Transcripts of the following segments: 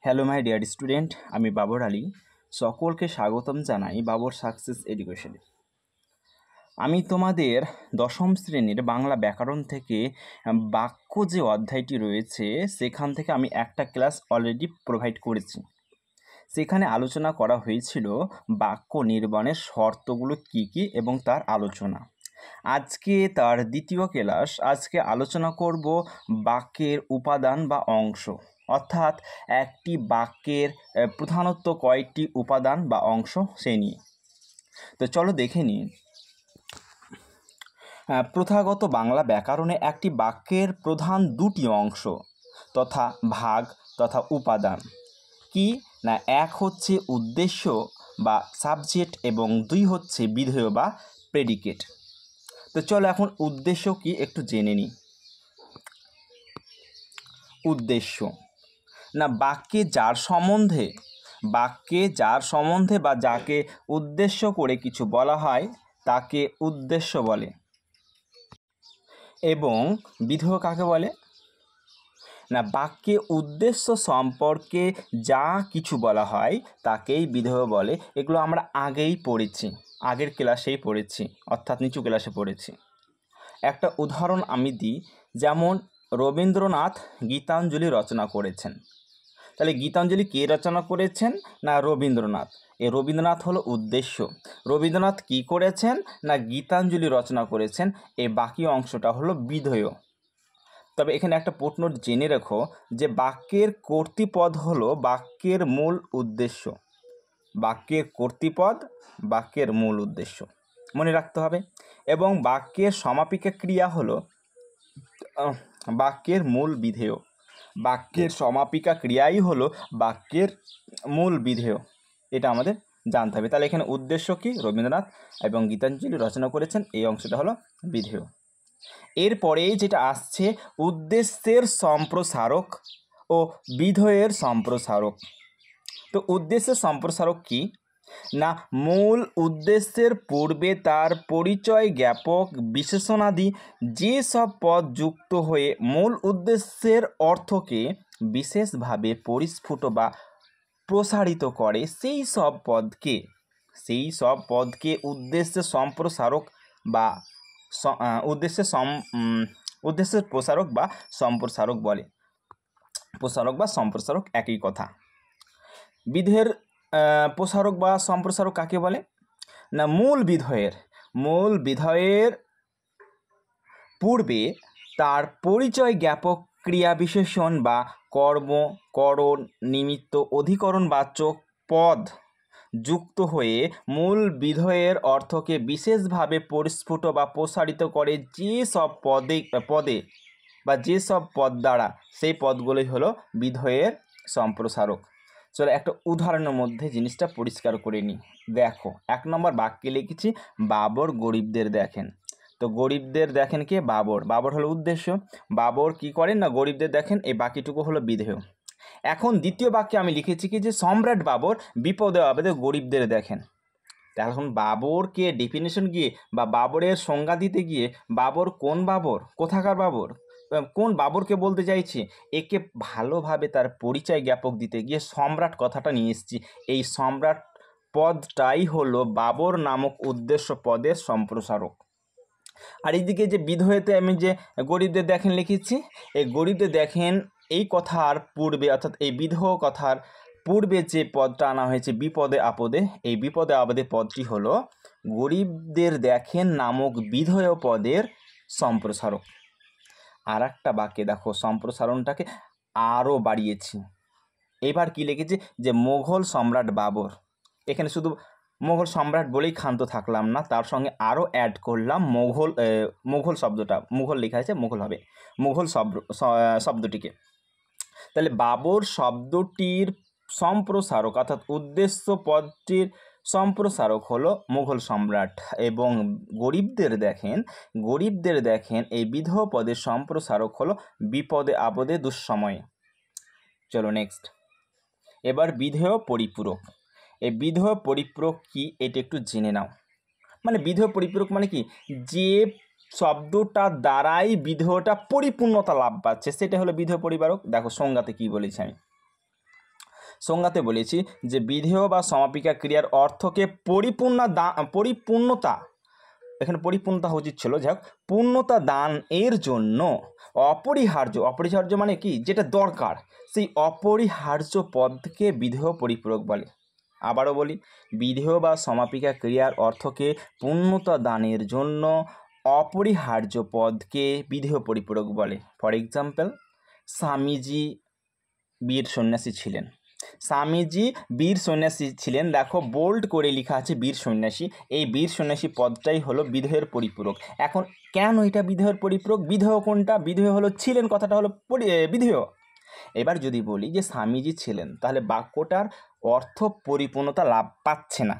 Hello my dear student, আমি বাবর আলী। সকলকে স্বাগতম জানাই বাবর সাকসেস এডুকেশনে। আমি তোমাদের দশম শ্রেণীর বাংলা ব্যাকরণ থেকে বাক্য যে অধ্যায়টি রয়েছে সেখান থেকে আমি একটা ক্লাস অলরেডি প্রোভাইড করেছি। সেখানে আলোচনা করা হয়েছিল বাক্য নির্মাণের শর্তগুলো কী কী এবং তার আলোচনা। আজকে তার দ্বিতীয় ক্লাস। আজকে আলোচনা করব বাক্যের উপাদান বা অংশ, অর্থাৎ একটি বাক্যের প্রধানত কয়েকটি উপাদান বা অংশ সেই নিয়ে। তো চলো দেখে নিই। প্রথাগত বাংলা ব্যাকরণে একটি বাক্যের প্রধান দুটি অংশ তথা ভাগ তথা উপাদান কি না, এক হচ্ছে উদ্দেশ্য বা সাবজেক্ট এবং দুই হচ্ছে বিধেয় বা প্রেডিকেট। তো চলো এখন উদ্দেশ্য কি একটু জেনে নিই। উদ্দেশ্য না, বাক্যে যার সম্বন্ধে বা যাকে উদ্দেশ্য করে কিছু বলা হয় তাকে উদ্দেশ্য বলে। এবং বিধেয় কাকে বলে না, বাক্যে উদ্দেশ্য সম্পর্কে যা কিছু বলা হয় তাকেই বিধেয় বলে। এগুলো আমরা আগেই পড়েছি, আগের ক্লাসেই পড়েছি, অর্থাৎ নিচু ক্লাসে পড়েছি। একটা উদাহরণ আমি দিই, যেমন রবীন্দ্রনাথ গীতাঞ্জলি রচনা করেছেন। তাহলে গীতাঞ্জলি কে রচনা করেছেন না, রবীন্দ্রনাথ। এই রবীন্দ্রনাথ হলো উদ্দেশ্য। রবীন্দ্রনাথ কি করেছেন না, গীতাঞ্জলি রচনা করেছেন। এই বাকি অংশটা হলো বিধেয়। তবে এখানে একটা ফুটনোট জেনে রেখো যে বাক্যের কর্তৃপদ হলো বাক্যের মূল উদ্দেশ্য। বাক্যের কর্তৃপদ বাক্যের মূল উদ্দেশ্য মনে রাখতে হবে। এবং বাক্যের সমাপিকা ক্রিয়া হলো বাক্যের মূল বিধেয়। বাক্যের সমাপিকা ক্রিয়াই হলো বাক্যের মূল বিধেয়, এটা আমাদের জানতে হবে। তাহলে এখানে উদ্দেশ্য কি, রবীন্দ্রনাথ এবং গীতাঞ্জলি রচনা করেছেন, এই অংশটা হলো বিধেয়। এরপরে যেটা আসছে উদ্দেশ্যের সম্প্রসারক ও বিধেয়ের সম্প্রসারক। তো উদ্দেশ্যের সম্প্রসারক কি না, মূল উদ্দেশ্যের পূর্বে তার পরিচয় জ্ঞাপক বিশেষণাদি যে সব পদ যুক্ত হয়ে মূল উদ্দেশ্যের অর্থকে বিশেষভাবে পরিস্ফুট বা প্রসারিত করে সেই সব পদকে উদ্দেশ্যের সম্প্রসারক বা উদ্দেশ্যের প্রসারক বা সম্প্রসারক বলে। প্রসারক বা সম্প্রসারক একই কথা। বিধেয়ের প্রসারক বা সম্প্রসারক কাকে বলে না, মূল বিধেয়ের পূর্বে তার পরিচয় জ্ঞাপক ক্রিয়া বিশেষণ বা কর্ম, করণ, নিমিত্ত, অধিকরণ বাচক পদ যুক্ত হয়ে মূল বিধেয়ের অর্থকে বিশেষভাবে পরিস্ফুট বা প্রসারিত করে যে সব পদে বা যে সব পদ দ্বারা, সেই পদগুলোই হলো বিধেয়ের সম্প্রসারক। চলো একটা উদাহরণের মধ্যে জিনিসটা পরিষ্কার করে নিই। দেখো 1 নম্বর বাক্যে লিখেছি বাবর গরিবদের দেখেন। তো গরিবদের দেখেন কে, বাবর হলো উদ্দেশ্য। বাবর কি করেন না, গরিবদের দেখেন। এই বাকিটুকু হলো বিধেয়। এখন দ্বিতীয় বাক্যে আমি লিখেছি কি যে সম্রাট বাবর বিপদে আপদে গরিবদের দেখেন। এখন বাবরকে ডেফিনেশন গিয়ে বা বাবরের সংজ্ঞা দিতে গিয়ে বাবর কোন বাবর, কোথাকার বাবর, কোন বাবরকে বলতে চাইছি, একে ভালোভাবে তার পরিচয় জ্ঞাপক দিতে গিয়ে সম্রাট কথাটা নিয়ে এসেছি। এই সম্রাট পদটাই হলো বাবর নামক উদ্দেশ্য পদের সম্প্রসারক। আর এইদিকে যে বিধেয়তে আমি যে গরিবদের দেখেন লিখেছি, এই গরিবদের দেখেন এই কথার পূর্বে, অর্থাৎ এই বিধেয় কথার পূর্বে যে পদটা আনা হয়েছে বিপদে আপদে, এই বিপদে আপদে পদটি হলো গরিবদের দেখেন নামক বিধেয় পদের সম্প্রসারক। আর একটা বাক্যে দেখো সম্প্রসারণটাকে আরও বাড়িয়েছি। এবার কি লিখেছি যে মোগল সম্রাট বাবর। এখানে শুধু মোগল সম্রাট বলেই ক্ষান্ত থাকলাম না, তার সঙ্গে আরও অ্যাড করলাম মোগল শব্দটা। মুঘল লেখা আছে, মোগল হবে, মোগল শব্দটিকে। তাহলে বাবর শব্দটির সম্প্রসারক অর্থাৎ উদ্দেশ্য পদটির সম্প্রসারক হলো মুঘল সম্রাট। এবং গরিবদের দেখেন এই বিধেয় পদের সম্প্রসারক হলো বিপদে আপদে দুঃসময়ে। চলো নেক্সট। এবার বিধেয় পরিপূরক। এই বিধেয় পরিপূরক কি এটা একটু জেনে নাও। মানে বিধেয় পরিপূরক মানে কি, যে শব্দটা দ্বারাই বিধেয়টা পরিপূর্ণতা লাভ পাচ্ছে সেটা হলো বিধেয় পরিপূরক। দেখো সংজ্ঞাতে কি বলেছি আমি। সংজ্ঞাতে বলেছি যে বিধেয় বা সমাপিকা ক্রিয়ার অর্থকে পরিপূর্ণতা, এখানে পরিপূর্ণতা উচিত ছিল, যাই হোক, পূর্ণতা দান এর জন্য অপরিহার্য মানে কি, যেটা দরকার, সেই অপরিহার্য পদকে বিধেয় পরিপূরক বলে। আবারও বলি, বিধেয় বা সমাপিকা ক্রিয়ার অর্থকে পূর্ণতা দানের জন্য অপরিহার্য পদকে বিধেয় পরিপূরক বলে। ফর এক্সাম্পল, স্বামীজি বীর সন্ন্যাসী ছিলেন, দেখো বোল্ড করে লেখা আছে বীর সন্ন্যাসী। এই বীর সন্ন্যাসী পদটাই হলো বিধেয়ের পরিপূরক। এখন কেন এটা বিধেয়ের পরিপূরক? বিধেয় কোনটা? বিধেয় হলো ছিলেন, কথাটা হলো বিধেয়। এবার যদি বলি যে স্বামীজি ছিলেন, তাহলে বাক্যটার অর্থ পরিপূর্ণতা লাভ পাচ্ছে না।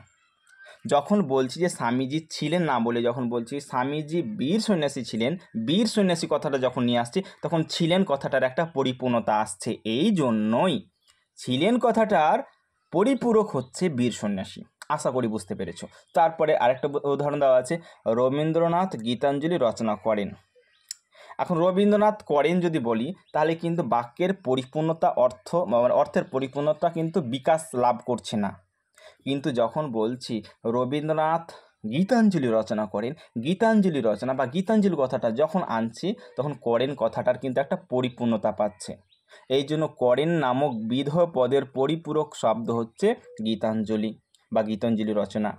যখন বলছি যে স্বামীজি ছিলেন না বলে যখন বলছি স্বামীজি বীর সন্ন্যাসী ছিলেন, বীর সন্ন্যাসী কথাটা যখন নিয়ে আসছি, তখন ছিলেন কথাটার একটা পরিপূর্ণতা আসছে। এই জন্যই ছিলেন কথাটার পরিপূরক হচ্ছে বীর সন্ন্যাসী। আশা করি বুঝতে পেরেছো। তারপরে আরেকটা উদাহরণ দেওয়া আছে, রবীন্দ্রনাথ গীতাঞ্জলি রচনা করেন। এখন রবীন্দ্রনাথ করেন যদি বলি, তাহলে কিন্তু বাক্যের পরিপূর্ণতা অর্থের পরিপূর্ণতা কিন্তু বিকাশ লাভ করছে না। কিন্তু যখন বলছি রবীন্দ্রনাথ গীতাঞ্জলি রচনা করেন, গীতাঞ্জলি রচনা বা গীতাঞ্জলি কথাটা যখন আনছি, তখন করেন কথাটার কিন্তু একটা পরিপূর্ণতা পাচ্ছে। এই জন্য করেন নামক বিধেয় পদের পরিপূরক শব্দ হচ্ছে গীতাঞ্জলি বা গীতাঞ্জলি রচনা।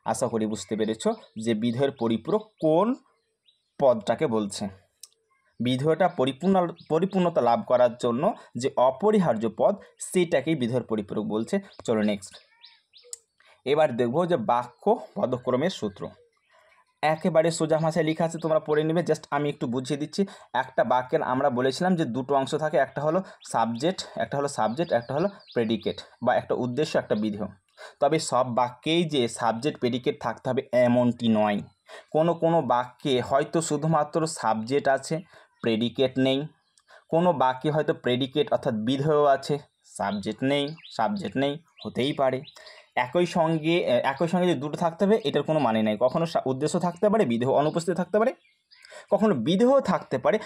আশা করি বুঝতে পেরেছ যে বিধেয়ের পরিপূরক কোন পদটাকে বলছে। বিধেয়টা পরিপূর্ণতা লাভ করার জন্য যে অপরিহার্য পদ, সেটাকেই বিধেয়ের পরিপূরক বলছে। চলো নেক্সট। এবার দেখব যে বাক্য পদক্রমের সূত্র। একেবারে সোজা ভাষায় লেখা আছে, তোমরা পড়ে নেবে। জাস্ট আমি একটু বুঝিয়ে দিচ্ছি। একটা বাক্যের আমরা বলেছিলাম যে দুটো অংশ থাকে, একটা হলো সাবজেক্ট, একটা হলো প্রেডিকেট, বা একটা উদ্দেশ্য, একটা বিধেয়। তবে সব বাক্যেই যে সাবজেক্ট প্রেডিকেট থাকতে হবে এমনটি নয়। কোনো বাক্যে হয়তো শুধুমাত্র সাবজেক্ট আছে, প্রেডিকেট নেই। কোনো বাক্যে হয়তো প্রেডিকেট অর্থাৎ বিধেয় আছে, সাবজেক্ট নেই, হতেই পারে। একই সঙ্গে যে দুটো থাকতে হবে এটার কোনো মানে নেই। কখনো উদ্দেশ্য থাকতে পারে, বিধেয় অনুপস্থিত থাকতে পারে, কখনো বিধেয় থাকতে পারে,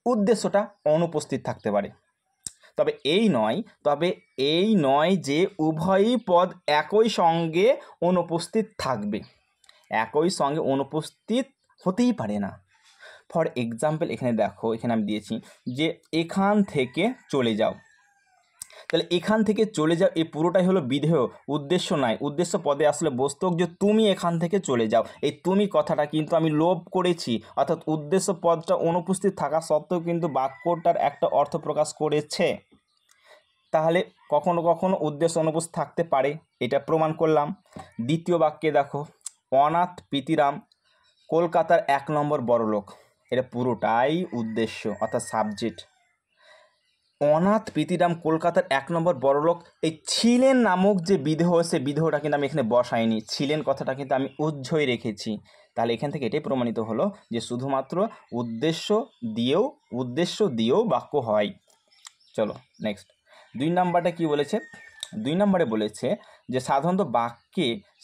উদ্দেশ্যটা অনুপস্থিত থাকতে পারে। তবে এই নয় যে উভয়ই পদ একই সঙ্গে অনুপস্থিত থাকবে। একই সঙ্গে অনুপস্থিত হতেই পারে না। ফর এক্সাম্পল, এখানে দেখো, এখানে আমি দিয়েছি যে এখান থেকে চলে যাও। তাহলে এখান থেকে চলে যাও এই পুরোটাই হলো বিধেয়, উদ্দেশ্য নয়। উদ্দেশ্য পদে আসলে বস্তু যে তুমি এখান থেকে চলে যাও, এই তুমি কথাটা কিন্তু আমি লোপ করেছি, অর্থাৎ উদ্দেশ্য পদটা অনুপস্থিত থাকা সত্ত্বেও কিন্তু বাক্যটার একটা অর্থ প্রকাশ করেছে। তাহলে কখনো কখনো উদ্দেশ্য অনুপস্থিত থাকতে পারে, এটা প্রমাণ করলাম। দ্বিতীয় বাক্যে দেখো, অনাথ পিতিরাম কলকাতার 1 নম্বর বড়লোক, এটা পুরোটাই উদ্দেশ্য অর্থাৎ সাবজেক্ট। অনাথ পিতিরাম কলকাতার 1 নম্বর বড়লোক, এই ছিলেন নামক যে বিধেয়, সে বিধেয়টা কিন্তু আমি এখানে বসাইনি, ছিলেন কথাটা কিন্তু আমি উজ্জ্বয় রেখেছি। তাহলে এখান থেকে এটাই প্রমাণিত হলো যে শুধুমাত্র উদ্দেশ্য দিয়েও বাক্য হয়। চলো নেক্সট। 2 নম্বরটা কি বলেছে? 2 নম্বরে বলেছে যে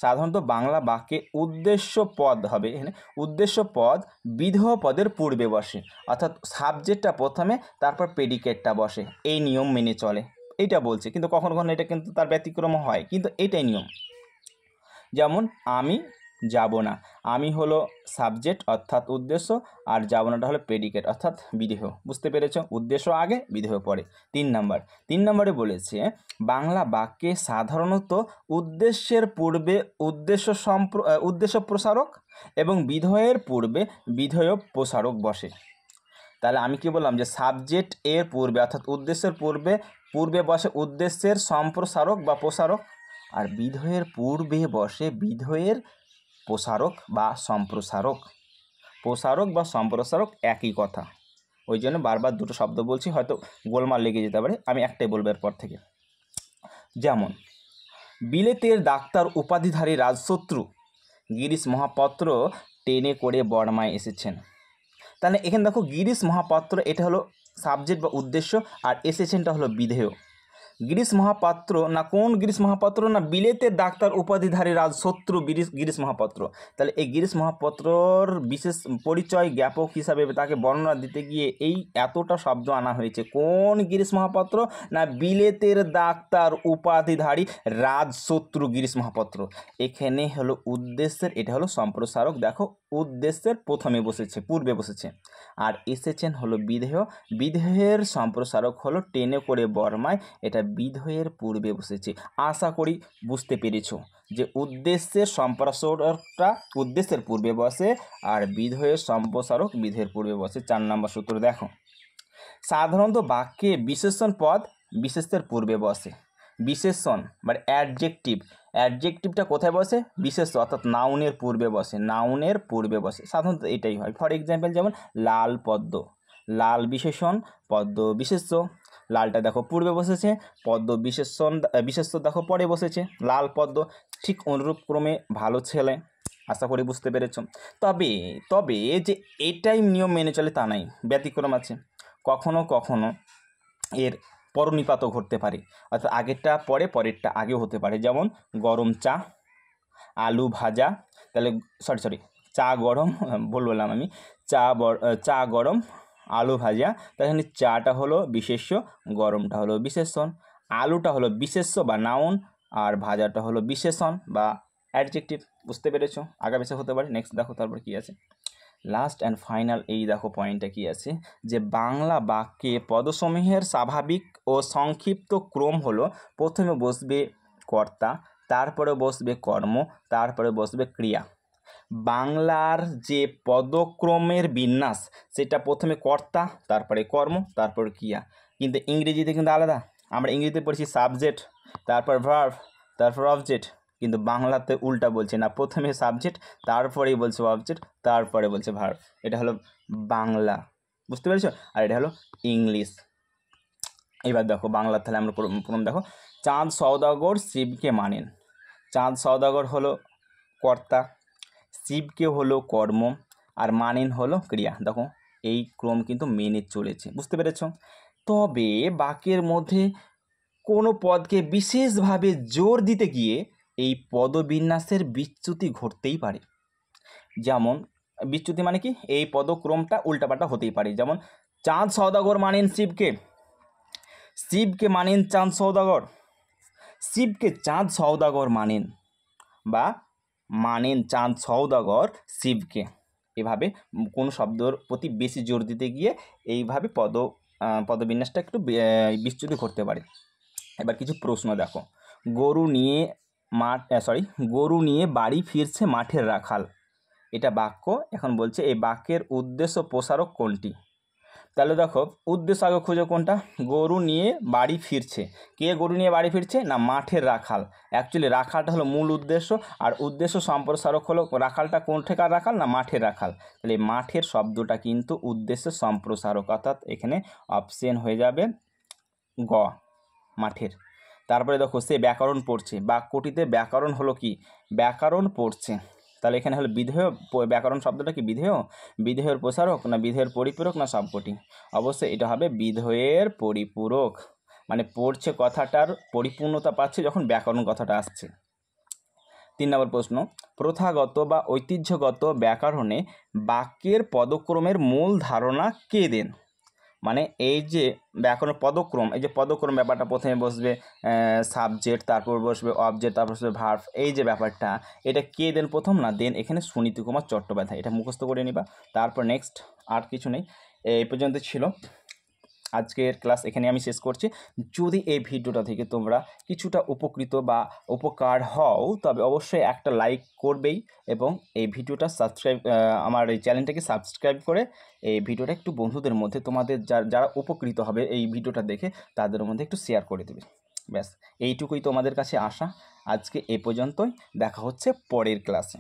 সাধারণত বাংলা বাক্যে উদ্দেশ্য পদ হবে। এখানে উদ্দেশ্য পদ বিধেয় পদের পূর্বে বসে, অর্থাৎ সাবজেক্টটা প্রথমে, তারপর প্রেডিকেটটা বসে। এই নিয়ম মেনে চলে, এইটা বলছে। কিন্তু কখনো কখনো এটা কিন্তু তার ব্যতিক্রম হয়, কিন্তু এটাই নিয়ম। যেমন আমি যাব না, আমি হলো সাবজেক্ট অর্থাৎ উদ্দেশ্য, আর যাব নাটা হলো প্রেডিকেট অর্থাৎ বিধেয়। বুঝতে পেরেছো? উদ্দেশ্য আগে, বিধেয় পরে। 3 নম্বরে বলেছে বাংলা বাক্যে সাধারণত উদ্দেশ্যের পূর্বে উদ্দেশ্য প্রসারক এবং বিধেয়ের পূর্বে বিধেয় প্রসারক বসে। তাহলে আমি কি বললাম যে সাবজেক্ট এর পূর্বে অর্থাৎ উদ্দেশ্যের পূর্বে বসে উদ্দেশ্যের সম্প্রসারক বা প্রসারক, আর বিধেয়ের পূর্বে বসে বিধেয়ের প্রসারক বা সম্প্রসারক একই কথা। ওই জন্য বারবার দুটো শব্দ বলছি, হয়তো গোলমাল লেগে যেতে পারে, আমি একটাই বলবো এরপর থেকে। যেমন বিলেতের ডাক্তার উপাধিধারী রাজশত্রু গিরিশ মহাপাত্র ট্রেনে করে বর্মায় এসেছেন। তাহলে এখানে দেখো গিরিশ মহাপাত্র এটা হলো সাবজেক্ট বা উদ্দেশ্য, আর এসেছেনটা হলো বিধেয়। গিরিশ মহাপাত্র না কোন গিরিশ মহাপাত্র না বিলেতের ডাক্তার উপাধিধারী রাজশত্রু গিরিশ মহাপাত্র। তাহলে এই গিরিশ মহাপাত্রর বিশেষ পরিচয় জ্ঞাপক হিসাবে তাকে বর্ণনা দিতে গিয়ে এই এতটা শব্দ আনা হয়েছে। কোন গিরিশ মহাপাত্র না বিলেতের ডাক্তার উপাধিধারী রাজশত্রু গিরিশ মহাপাত্র। এখানে হলো উদ্দেশ্যের, এটা হলো সম্প্রসারক। দেখো উদ্দেশ্যের প্রথমে বসেছে, পূর্বে বসেছে, আর এসেছেন হলো বিধেয়। বিধেয়ের সম্প্রসারক হলো টেনে করে বর্মায়, এটা বিধেয়ের পূর্বে বসেছে। আশা করি বুঝতে পেরেছো যে উদ্দেশ্যের সম্প্রসারকটা উদ্দেশ্যের পূর্বে বসে আর বিধেয়ের সম্প্রসারক বিধেয়ের পূর্বে বসে। 4 নম্বর সূত্র দেখো, সাধারণত বাক্যে বিশেষণ পদ বিশেষের পূর্বে বসে। বিশেষণ মানে অ্যাডজেক্টিভটা কোথায় বসে? বিশেষ্য অর্থাৎ নাউনের পূর্বে বসে, নাউনের পূর্বে বসে সাধারণত এটাই হয়। ফর এক্সাম্পল যেমন লাল পদ্ম, লাল বিশেষণ পদ্ম বিশেষ্য। লালটা দেখো পূর্বে বসেছে, পদ্ম বিশেষ্য দেখো পরে বসেছে, লাল পদ্ম। ঠিক অনুরূপ ক্রমে ভালো ছেলে। আশা করি বুঝতে পেরেছ। তবে যে এটাই নিয়ম মেনে চলে তা নাই, ব্যতিক্রম আছে। কখনো কখনো এর পরনিপাতও ঘটতে পারে, অর্থাৎ আগেরটা পরে পরেরটা আগেও হতে পারে। যেমন গরম চা, আলু ভাজা। তাহলে সরি চা গরম বললাম আমি, চা গরম আলু ভাজা। তাহলে চাটা হলো বিশেষ্য, গরমটা হলো বিশেষণ, আলুটা হলো বিশেষ্য বা নাউন, আর ভাজাটা হলো বিশেষণ বা অ্যাডজেক্টিভ। বুঝতে পেরেছো? আগা পিছে হতে পারে। নেক্সট দেখো তারপর কি আছে, লাস্ট অ্যান্ড ফাইনাল। এই দেখো পয়েন্টটা কি আছে, যে বাংলা বাক্যে পদসমূহের স্বাভাবিক ও সংক্ষিপ্ত ক্রম হলো প্রথমে বসবে কর্তা, তারপরে বসবে কর্ম, তারপরে বসবে ক্রিয়া। বাংলার যে পদক্রমের বিন্যাস সেটা প্রথমে কর্তা, তারপরে কর্ম, তারপর ক্রিয়া। কিন্তু ইংরেজিতে কিন্তু আলাদা। আমরা ইংরেজিতে পড়ছি সাবজেক্ট, তারপর ভার্ব, তারপর অবজেক্ট। কিন্তু বাংলাতে উল্টা বলছে না, প্রথমে সাবজেক্ট, তারপরেই বলছে অবজেক্ট, তারপরে বলছে ভার্ব। এটা হলো বাংলা, বুঝতে পেরেছো? আর এটা হলো ইংলিশ। এবার দেখো বাংলা, তাহলে আমরা প্রথম দেখো, চাঁদ সওদাগর শিবকে মানেন। চাঁদ সওদাগর হলো কর্তা, শিবকে হলো কর্ম, আর মানেন হলো ক্রিয়া। দেখো এই ক্রম কিন্তু মেনে চলেছে, বুঝতে পেরেছ? তবে বাক্যের মধ্যে কোনো পদকে বিশেষভাবে জোর দিতে গিয়ে এই পদবিন্যাসের বিচ্যুতি ঘটতেই পারে। যেমন বিচ্যুতি মানে কি, এই পদক্রমটা উল্টাপাল্টা হতেই পারে। যেমন চাঁদ সওদাগর মানেন শিবকে, শিবকে মানেন চাঁদ সওদাগর, শিবকে চাঁদ সওদাগর মানেন, বা মানেন চাঁদ সওদাগর শিবকে। এভাবে কোনো শব্দর প্রতি বেশি জোর দিতে গিয়ে এইভাবে পদবিন্যাসটা একটু বিচ্যুতি ঘটতে পারে। এবার কিছু প্রশ্ন দেখো, গরু নিয়ে বাড়ি ফিরছে মাঠের রাখাল। এটা বাক্য। এখন বলছে এই বাক্যের উদ্দেশ্য প্রসারক কোনটি? তাহলে দেখো উদ্দেশ্য আগে খুঁজো কোনটা। গরু নিয়ে বাড়ি ফিরছে, কে গরু নিয়ে বাড়ি ফিরছে? না মাঠের রাখাল। অ্যাকচুয়ালি রাখালটা হলো মূল উদ্দেশ্য, আর উদ্দেশ্য সম্প্রসারক হলো রাখালটা কোনটাকার রাখাল? না মাঠের রাখাল। তাহলে মাঠের শব্দটা কিন্তু উদ্দেশ্য সম্প্রসারক, অর্থাৎ এখানে অপশন হয়ে যাবে গ, মাঠের। তারপরে দেখো সে ব্যাকরণ পড়ছে, বাক্যটিতে ব্যাকরণ হলো কি? ব্যাকরণ পড়ছে। তাহলে এখানে হলো বিধেয়, ব্যাকরণ শব্দটা কি বিধেয়ের প্রসারক না বিধেয়ের পরিপূরক না সবকটি? অবশ্যই এটা হবে বিধেয়ের পরিপূরক। মানে পড়ছে কথাটার পরিপূর্ণতা পাচ্ছে যখন ব্যাকরণ কথাটা আসছে। 3 নম্বর প্রশ্ন, প্রথাগত বা ঐতিহ্যগত ব্যাকরণে বাক্যের পদক্রমের মূল ধারণা কে দেন? মানে এই যে ব্যাকরণ পদক্রম, এই যে পদক্রম ব্যাপারটা, প্রথমে বসবে সাবজেক্ট, তারপর বসবে অবজেক্ট, তারপর বসবে ভার্ব, এই যে ব্যাপারটা এটা কে দেন প্রথম? না দেন এখানে সুনীতি কুমার চট্টোপাধ্যায়। এটা মুখস্থ করে নিবা। তারপর নেক্সট আর কিছু নেই, এই পর্যন্ত ছিল আজকের ক্লাস। এখানে আমি শেষ করছি। যদি এই ভিডিওটা থেকে তোমরা কিছুটা উপকৃত বা উপকার হও তবে অবশ্যই একটা লাইক করবেই, এবং এই ভিডিওটা আমার এই চ্যানেলটাকে সাবস্ক্রাইব করে এই ভিডিওটা একটু বন্ধুদের মধ্যে, তোমাদের যারা উপকৃত হবে এই ভিডিওটা দেখে তাদের মধ্যে একটু শেয়ার করে দেবে। ব্যাস এইটুকুই তোমাদের কাছে আশা। আজকে এ পর্যন্তই, দেখা হচ্ছে পরের ক্লাসে।